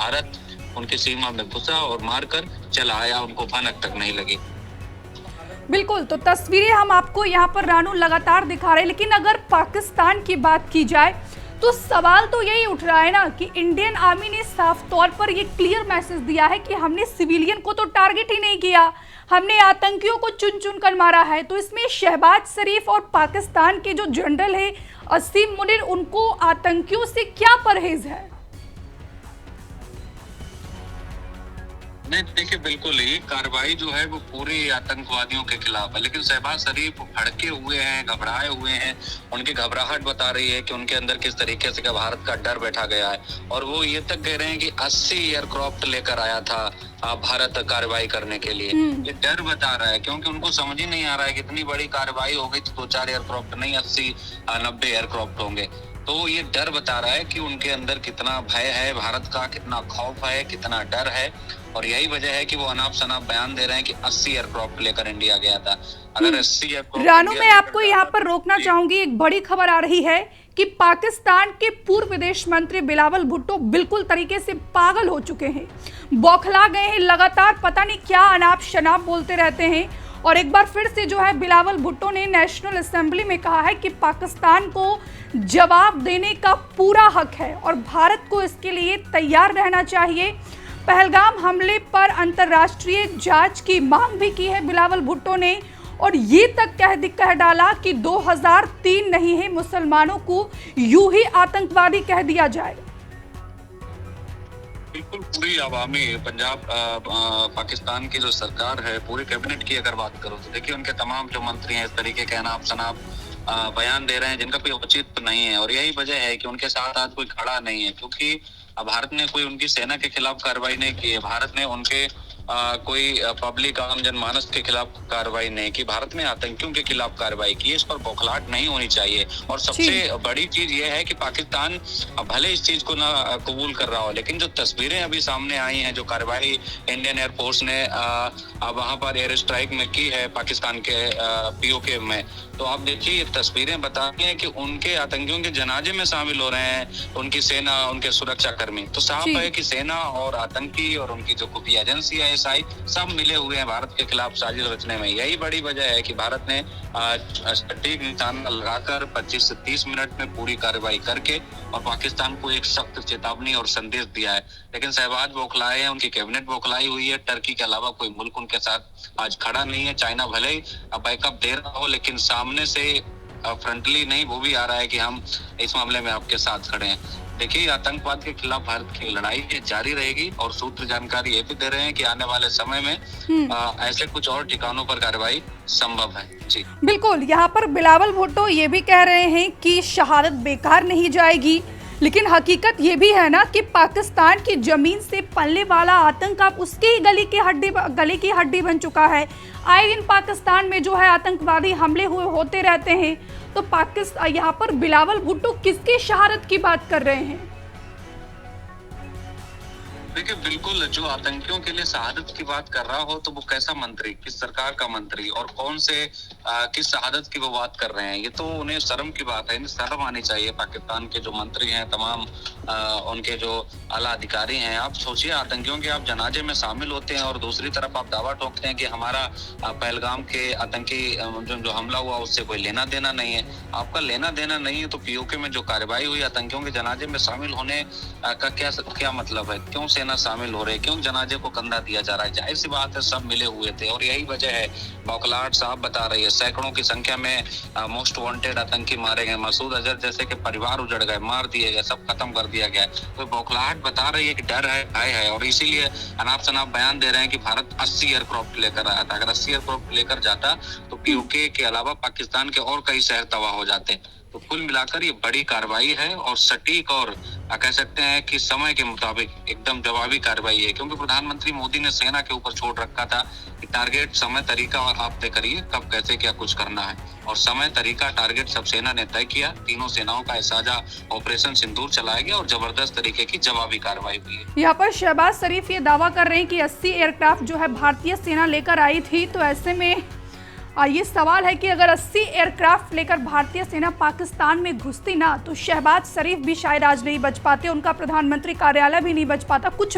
भारत उनकी सीमा में घुसा और मारकर चला आया, उनको भनक तक नहीं लगी। बिल्कुल, तो तस्वीरें हम आपको यहाँ पर रानू लगातार दिखा रहे हैं, लेकिन अगर पाकिस्तान की बात की जाए तो सवाल तो यही उठ रहा है ना कि इंडियन आर्मी ने साफ तौर पर ये क्लियर मैसेज दिया है कि हमने सिविलियन को तो टारगेट ही नहीं किया, हमने आतंकियों को चुन चुन कर मारा है। तो इसमें शहबाज शरीफ और पाकिस्तान के जो जनरल है असीम मुनीर, उनको आतंकियों से क्या परहेज है? नहीं देखिए, बिल्कुल ही कार्रवाई जो है वो पूरी आतंकवादियों के खिलाफ है, लेकिन शहबाज शरीफ भड़के हुए हैं, घबराए हुए हैं। उनकी घबराहट बता रही है कि उनके अंदर किस तरीके से भारत का डर बैठा गया है, और वो ये तक कह रहे हैं कि 80 एयरक्राफ्ट लेकर आया था भारत कार्रवाई करने के लिए। ये डर बता रहा है, क्योंकि उनको समझ ही नहीं आ रहा है कि इतनी बड़ी कार्रवाई हो गई तो 2-4 एयरक्राफ्ट नहीं 80-90 एयरक्राफ्ट होंगे। तो ये डर बता रहा है कि उनके अंदर कितना भय है भारत का, कितना खौफ है, कितना डर है, और यही वजह है कि वो अनाप शनाप बयान दे रहे हैं कि 80 एयरक्राफ्ट लेकर इंडिया गया था। अगर 80 एयरक्राफ्ट रानू, मैं आपको यहाँ पर रोकना चाहूंगी। एक बड़ी खबर आ रही है कि पाकिस्तान के पूर्व विदेश मंत्री बिलावल भुट्टो बिल्कुल तरीके से पागल हो चुके हैं, बौखला गए हैं, लगातार पता नहीं क्या अनाप शनाप बोलते रहते हैं। और एक बार फिर से जो है बिलावल भुट्टो ने नेशनल असेंबली में कहा है कि पाकिस्तान को जवाब देने का पूरा हक है और भारत को इसके लिए तैयार रहना चाहिए। पहलगाम हमले पर अंतर्राष्ट्रीय जांच की मांग भी की है बिलावल भुट्टो ने, और ये तक कह डाला कि 2003 नहीं है, मुसलमानों को यूं ही आतंकवादी कह दिया जाए। बिल्कुल, पूरी अवामी पंजाब पाकिस्तान की जो सरकार है, पूरी कैबिनेट की अगर बात करो तो देखिए उनके तमाम जो मंत्री हैं इस तरीके के अनाप शनाप बयान दे रहे हैं जिनका कोई औचित्य नहीं है, और यही वजह है कि उनके साथ आज कोई खड़ा नहीं है, क्योंकि भारत ने कोई उनकी सेना के खिलाफ कार्रवाई नहीं की है, भारत ने उनके कोई पब्लिक आम जनमानस के खिलाफ कार्रवाई नहीं की, भारत ने आतंकियों के खिलाफ कार्रवाई की। इस पर बौखलाहट नहीं होनी चाहिए। और सबसे बड़ी चीज ये है कि पाकिस्तान भले इस चीज को ना कबूल कर रहा हो, लेकिन जो तस्वीरें अभी सामने आई हैं, जो कार्रवाई इंडियन एयरफोर्स ने वहां पर एयर स्ट्राइक में की है पाकिस्तान के पीओके में, तो आप देखिए ये तस्वीरें बताती हैं कि उनके आतंकियों के जनाजे में शामिल हो रहे हैं उनकी सेना, उनके सुरक्षा कर्मी। तो साफ है कि सेना और आतंकी और उनकी जो खुफिया एजेंसी है एसआई सब मिले हुए हैं भारत के खिलाफ साजिश रचने में। यही बड़ी वजह है कि भारत ने सटीक निशाना लगाकर 25 से 30 मिनट में पूरी कार्रवाई करके और पाकिस्तान को एक सख्त चेतावनी और संदेश दिया है। लेकिन शहबाज बौखलाए हैं, उनकी कैबिनेट बौखलाई हुई है। टर्की के अलावा कोई मुल्क उनके साथ आज खड़ा नहीं है। चाइना भले ही बैकअप दे रहा हो, लेकिन सामने से फ्रंटली नहीं, वो भी आ रहा है कि हम इस मामले में आपके साथ खड़े हैं। देखिए, आतंकवाद के खिलाफ भारत की लड़ाई ये जारी रहेगी, और सूत्र जानकारी ये भी दे रहे हैं कि आने वाले समय में ऐसे कुछ और ठिकानों पर कार्रवाई संभव है। जी बिल्कुल, यहाँ पर बिलावल भुट्टो ये भी कह रहे हैं कि शहादत बेकार नहीं जाएगी, लेकिन हकीकत ये भी है ना कि पाकिस्तान की जमीन से पलने वाला आतंक अब उसके ही गले की हड्डी बन चुका है। आए दिन पाकिस्तान में जो है आतंकवादी हमले होते रहते हैं। तो पाकिस्तान यहाँ पर बिलावल भुट्टो किसकी शहादत की बात कर रहे हैं? देखिए, बिल्कुल, जो आतंकियों के लिए शहादत की बात कर रहा हो तो वो कैसा मंत्री, किस सरकार का मंत्री, और कौन से किस शहादत की वो बात कर रहे हैं, ये तो उन्हें शर्म की बात है। इन्हें शर्म आनी चाहिए। पाकिस्तान के जो मंत्री हैं, तमाम उनके जो आला अधिकारी हैं, आप सोचिए आतंकियों के आप जनाजे में शामिल होते हैं और दूसरी तरफ आप दावा ठोकते हैं कि हमारा पहलगाम के आतंकी जो हमला हुआ उससे कोई लेना देना नहीं है। आपका लेना देना नहीं है तो पीओके में जो कार्रवाई हुई आतंकियों के जनाजे में शामिल होने का क्या मतलब है? क्यों सेना शामिल हो रहे, क्यों जनाजे को कंधा दिया जा रहा है? जाहिर सी बात है सब मिले हुए थे, और यही वजह है। बौखलाहट साहब बता रही है, सैकड़ों की संख्या में मोस्ट वांटेड आतंकी मारे गए, मसूद अजहर जैसे के परिवार उजड़ गए, मार दिए गए, सब खत्म कर दिया गया। तो बौखलाहट बता रही है कि डर है, भय है, और इसीलिए अनाप शनाप बयान दे रहे हैं कि भारत 80 एयरक्राफ्ट लेकर आया था। अगर 80 एयरक्राफ्ट लेकर जाता तो पीओके के अलावा पाकिस्तान के और कई शहर तबाह हो जाते। तो कुल मिलाकर ये बड़ी कार्रवाई है, और सटीक और कह सकते हैं कि समय के मुताबिक एकदम जवाबी कार्रवाई है, क्योंकि प्रधानमंत्री मोदी ने सेना के ऊपर छोड़ रखा था कि टारगेट, समय, तरीका और आप तय करिए कब कैसे क्या कुछ करना है, और समय, तरीका, टारगेट सब सेना ने तय किया। तीनों सेनाओं का साझा ऑपरेशन सिंदूर चलाया गया और जबरदस्त तरीके की जवाबी कार्रवाई हुई है। यहाँ पर शहबाज शरीफ ये दावा कर रहे हैं कि 80 एयरक्राफ्ट जो है भारतीय सेना लेकर आई थी। तो ऐसे में ये सवाल है कि अगर 80 एयरक्राफ्ट लेकर भारतीय सेना पाकिस्तान में घुसती ना, तो शहबाज शरीफ भी शायद आज नहीं बच पाते, उनका प्रधानमंत्री कार्यालय भी नहीं बच पाता। कुछ